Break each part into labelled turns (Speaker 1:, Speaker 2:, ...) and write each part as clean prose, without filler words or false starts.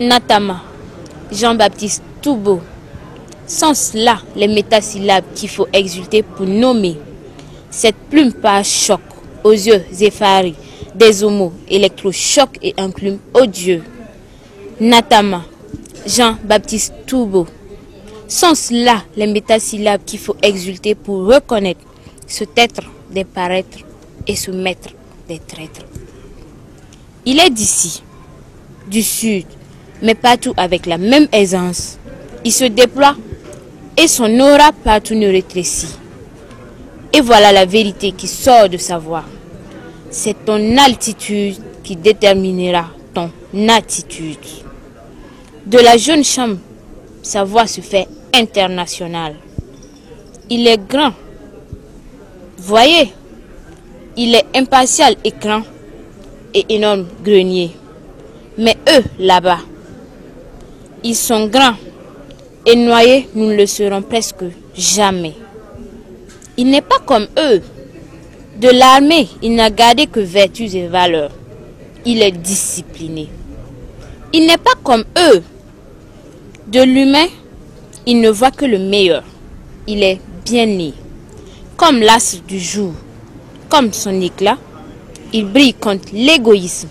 Speaker 1: Natama, Jean-Baptiste Toubeau. Sans cela, les métasyllabes qu'il faut exulter pour nommer. Cette plume par choc aux yeux effarés des homos électrochocs et enclume odieux. Natama, Jean-Baptiste Toubeau. Sans cela, les métasyllabes qu'il faut exulter pour reconnaître ce être des paraîtres et ce maître des traîtres. Il est d'ici, du sud, mais partout avec la même aisance. Il se déploie et son aura partout ne rétrécit. Et voilà la vérité qui sort de sa voix. C'est ton altitude qui déterminera ton attitude. De la jeune chambre, sa voix se fait internationale. Il est grand. Voyez, il est impartial écran et énorme grenier. Mais eux, là-bas, ils sont grands et noyés, nous ne le serons presque jamais. Il n'est pas comme eux. De l'armée, il n'a gardé que vertus et valeurs. Il est discipliné. Il n'est pas comme eux. De l'humain, il ne voit que le meilleur. Il est bien né. Comme l'astre du jour, comme son éclat, il brille contre l'égoïsme.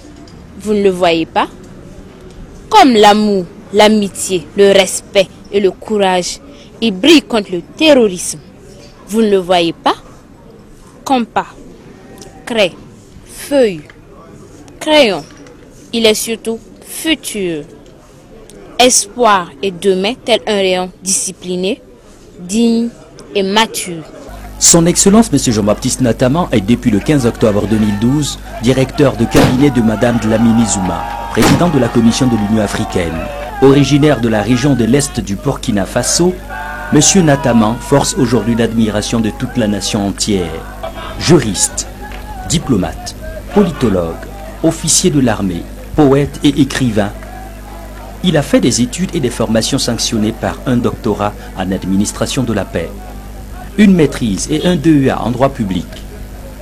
Speaker 1: Vous ne le voyez pas? Comme l'amour, l'amitié, le respect et le courage, il brille contre le terrorisme. Vous ne le voyez pas? Compas, craie, feuille, crayon, il est surtout futur. Espoir et demain tel un rayon discipliné, digne et mature.
Speaker 2: Son Excellence M. Jean-Baptiste Natama est depuis le 15 octobre 2012 directeur de cabinet de Madame Dlamini Zuma, président de la Commission de l'Union africaine. Originaire de la région de l'Est du Burkina Faso, M. Natama force aujourd'hui l'admiration de toute la nation entière. Juriste, diplomate, politologue, officier de l'armée, poète et écrivain, il a fait des études et des formations sanctionnées par un doctorat en administration de la paix, une maîtrise et un DEA en droit public,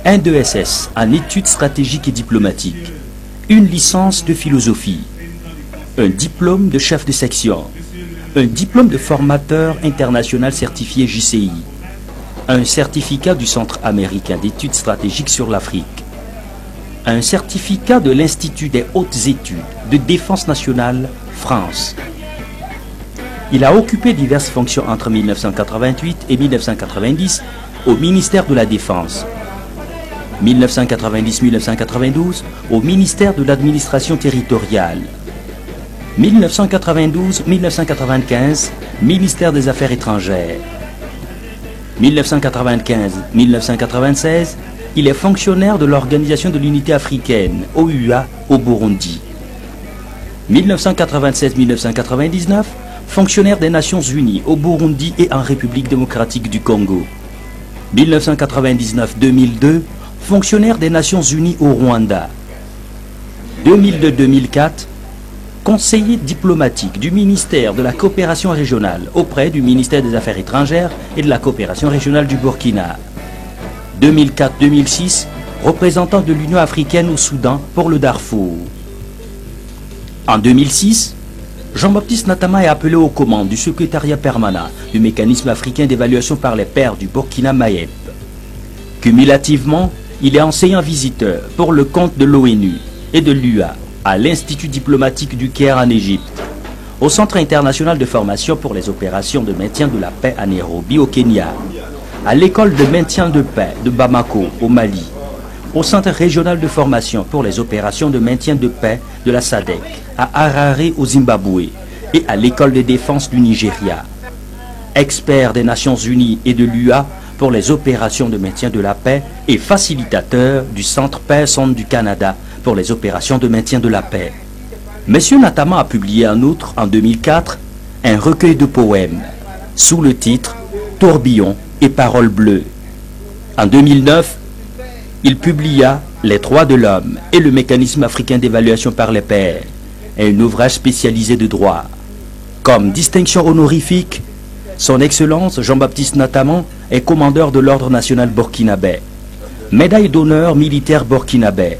Speaker 2: un DSS en études stratégiques et diplomatiques, une licence de philosophie, un diplôme de chef de section, un diplôme de formateur international certifié JCI, un certificat du Centre américain d'études stratégiques sur l'Afrique, un certificat de l'Institut des hautes études de défense nationale France. Il a occupé diverses fonctions entre 1988 et 1990 au ministère de la Défense, 1990-1992 au ministère de l'Administration territoriale, 1992-1995 ministère des Affaires étrangères, 1995-1996 il est fonctionnaire de l'Organisation de l'Unité africaine, OUA, au Burundi. 1996-1999, fonctionnaire des Nations Unies au Burundi et en République démocratique du Congo. 1999-2002, fonctionnaire des Nations Unies au Rwanda. 2002-2004, conseiller diplomatique du ministère de la coopération régionale auprès du ministère des Affaires étrangères et de la coopération régionale du Burkina. 2004-2006, représentant de l'Union africaine au Soudan pour le Darfour. En 2006, Jean-Baptiste Natama est appelé aux commandes du secrétariat permanent du mécanisme africain d'évaluation par les pairs du Burkina Mayep. Cumulativement, il est enseignant visiteur pour le compte de l'ONU et de l'UA à l'Institut diplomatique du Caire en Égypte, au Centre international de formation pour les opérations de maintien de la paix à Nairobi au Kenya, à l'école de maintien de paix de Bamako au Mali, au Centre régional de formation pour les opérations de maintien de paix de la SADC à Harare au Zimbabwe et à l'école de défense du Nigeria. Expert des Nations Unies et de l'UA pour les opérations de maintien de la paix et facilitateur du Centre Paix-Sonde du Canada pour les opérations de maintien de la paix. M. Natama a publié en outre en 2004 un recueil de poèmes sous le titre Tourbillon et Paroles bleues. En 2009, il publia Les droits de l'homme et le mécanisme africain d'évaluation par les pairs, un ouvrage spécialisé de droit. Comme distinction honorifique, son Excellence Jean-Baptiste Natama est commandeur de l'Ordre national burkinabé, médaille d'honneur militaire burkinabé,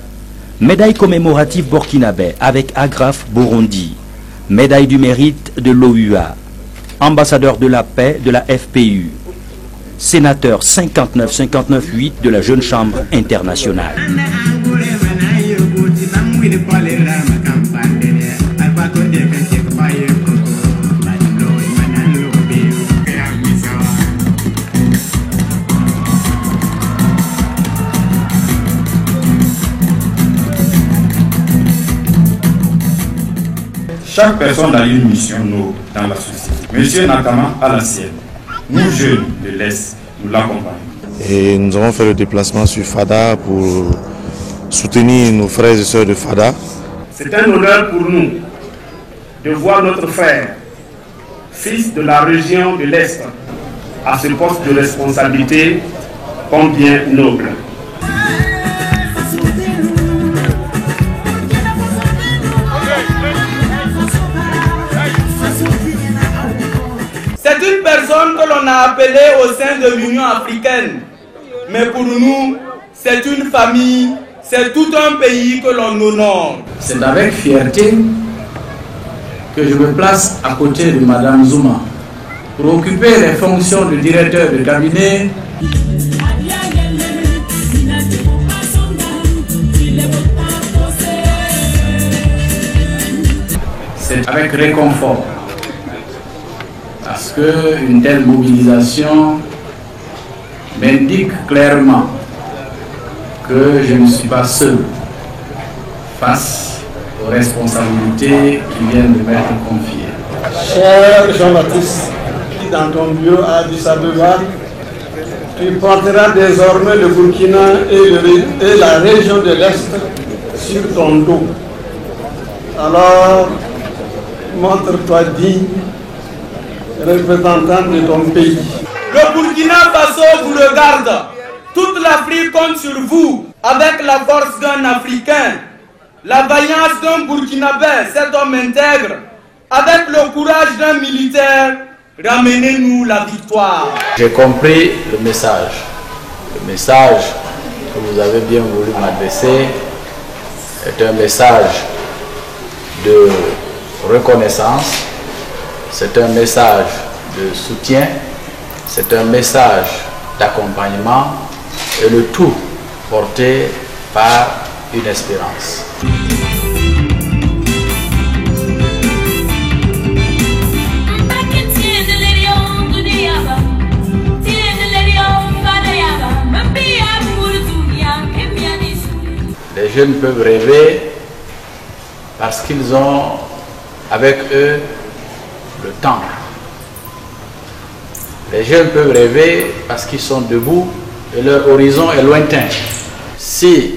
Speaker 2: médaille commémorative burkinabé avec agrafe Burundi, médaille du mérite de l'OUA, ambassadeur de la paix de la FPU, sénateur 59-59-8 de la Jeune Chambre internationale.
Speaker 3: Chaque personne a une mission noble dans la société. Monsieur Nakama a la sienne. Nous, jeunes de l'Est, nous l'accompagnons.
Speaker 4: Et nous avons fait le déplacement sur Fada pour soutenir nos frères et sœurs de Fada.
Speaker 3: C'est un honneur pour nous de voir notre frère, fils de la région de l'Est, à ce poste de responsabilité combien noble.
Speaker 5: C'est une personne que l'on a appelée au sein de l'Union africaine. Mais pour nous, c'est une famille, c'est tout un pays que l'on honore.
Speaker 6: C'est avec fierté que je me place à côté de Madame Zuma pour occuper les fonctions de directeur de cabinet. C'est avec réconfort. Parce qu'une telle mobilisation m'indique clairement que je ne suis pas seul face aux responsabilités qui viennent de m'être confiées.
Speaker 7: Cher Jean-Baptiste, dans ton bureau à Addis Abeba, tu porteras désormais le Burkina et la région de l'Est sur ton dos. Alors, montre-toi digne, représentant de ton pays.
Speaker 5: Le Burkina Faso vous regarde. Toute l'Afrique compte sur vous. Avec la force d'un Africain, la vaillance d'un Burkinabé, cet homme intègre, avec le courage d'un militaire, ramenez-nous la victoire.
Speaker 6: J'ai compris le message. Le message que vous avez bien voulu m'adresser est un message de reconnaissance. C'est un message de soutien, c'est un message d'accompagnement et le tout porté par une espérance. Les jeunes peuvent rêver parce qu'ils ont avec eux le temps. Les jeunes peuvent rêver parce qu'ils sont debout et leur horizon est lointain. Si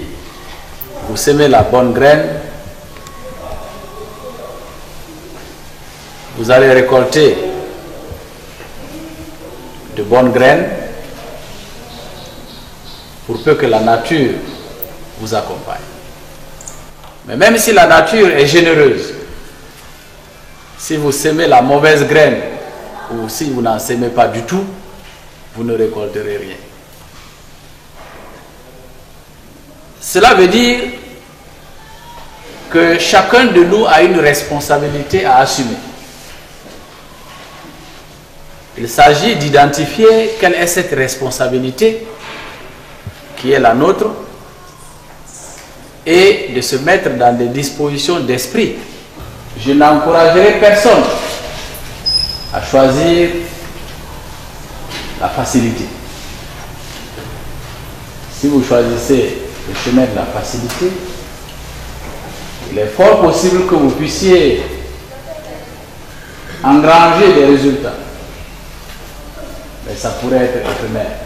Speaker 6: vous semez la bonne graine, vous allez récolter de bonnes graines pour peu que la nature vous accompagne. Mais même si la nature est généreuse, si vous semez la mauvaise graine ou si vous n'en semez pas du tout, vous ne récolterez rien. Cela veut dire que chacun de nous a une responsabilité à assumer. Il s'agit d'identifier quelle est cette responsabilité qui est la nôtre et de se mettre dans des dispositions d'esprit. Je n'encouragerai personne à choisir la facilité. Si vous choisissez le chemin de la facilité, il est fort possible que vous puissiez engranger des résultats. Mais ça pourrait être éphémère.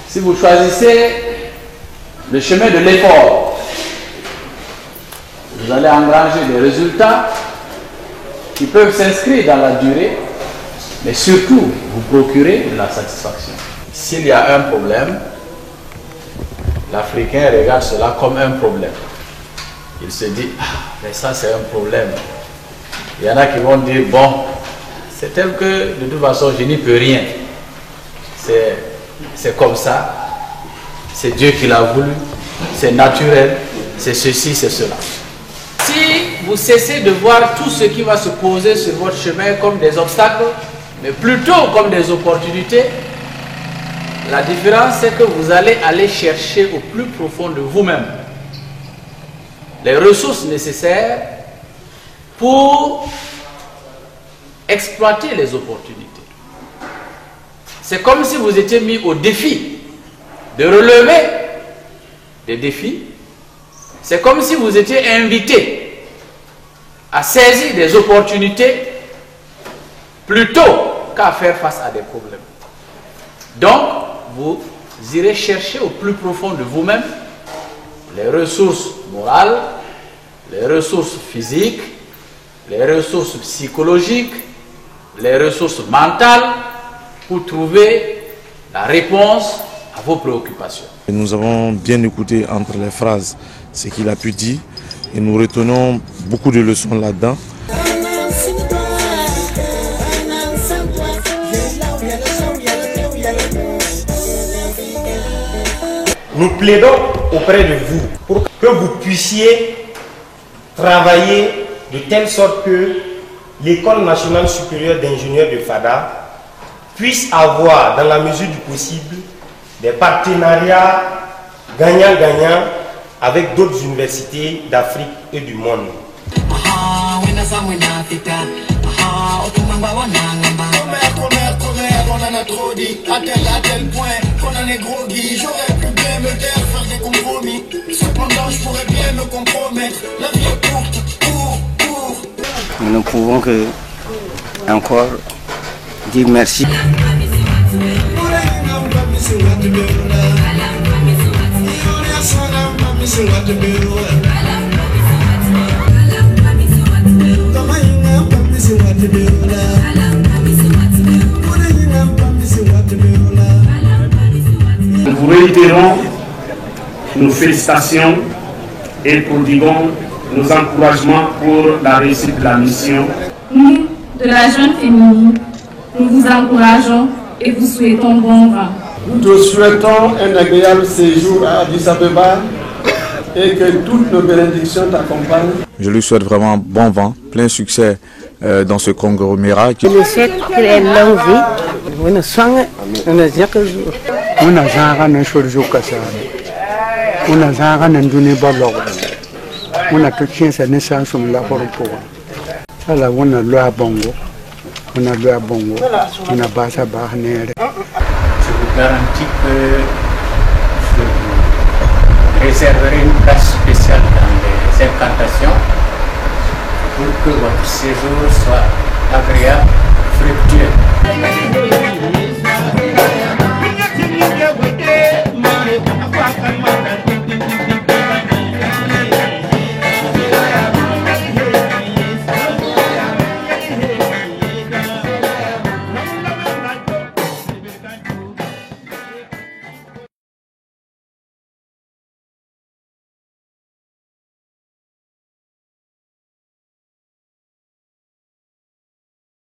Speaker 6: Si vous choisissez le chemin de l'effort, vous allez engranger des résultats qui peuvent s'inscrire dans la durée, mais surtout vous procurer de la satisfaction. S'il y a un problème, l'Africain regarde cela comme un problème. Il se dit, ah, mais ça c'est un problème. Il y en a qui vont dire, bon, c'est tel que de toute façon je n'y peux rien. C'est comme ça, c'est Dieu qui l'a voulu, c'est naturel, c'est ceci, c'est cela. Si vous cessez de voir tout ce qui va se poser sur votre chemin comme des obstacles, mais plutôt comme des opportunités, la différence c'est que vous allez aller chercher au plus profond de vous-même les ressources nécessaires pour exploiter les opportunités. C'est comme si vous étiez mis au défi de relever des défis. C'est comme si vous étiez invité à saisir des opportunités plutôt qu'à faire face à des problèmes. Donc, vous irez chercher au plus profond de vous-même les ressources morales, les ressources physiques, les ressources psychologiques, les ressources mentales pour trouver la réponse à vos préoccupations.
Speaker 4: Nous avons bien écouté entre les phrases ce qu'il a pu dire et nous retenons beaucoup de leçons là-dedans.
Speaker 8: Nous plaidons auprès de vous pour que vous puissiez travailler de telle sorte que l'École nationale supérieure d'ingénieurs de FADA puisse avoir, dans la mesure du possible, des partenariats gagnant-gagnant avec d'autres universités d'Afrique et du monde.
Speaker 9: On en a trop dit, à tel point qu'on en est groggy. J'aurais pu bien me taire, faire des compromis. Cependant, je pourrais bien me compromettre. La vie est courte, court.
Speaker 10: Nous ne pouvons que encore dire merci.
Speaker 3: Nous vous réitérons nos félicitations et prodiguons nos encouragements pour la réussite de la mission.
Speaker 11: Nous, de la jeune féminine, nous vous encourageons et vous souhaitons bon vent.
Speaker 7: Nous te souhaitons un agréable séjour à Addis Abeba et que toutes nos bénédictions t'accompagnent.
Speaker 4: Je lui souhaite vraiment bon vent, plein succès dans ce conglomérat.
Speaker 12: Je lui souhaite qu'elle ait longue vie. On ne soigne, on ne dit que jour.
Speaker 13: On a jamais un chose comme ça. On a jamais un donné ballon. On a que 15 années sans son la pour. Alors on a le bongo. On a le bongo. On a basa à barner.
Speaker 14: Je vous garantis que je vous réserverai une place spéciale dans les incantations pour que votre séjour soit agréable, fructueux.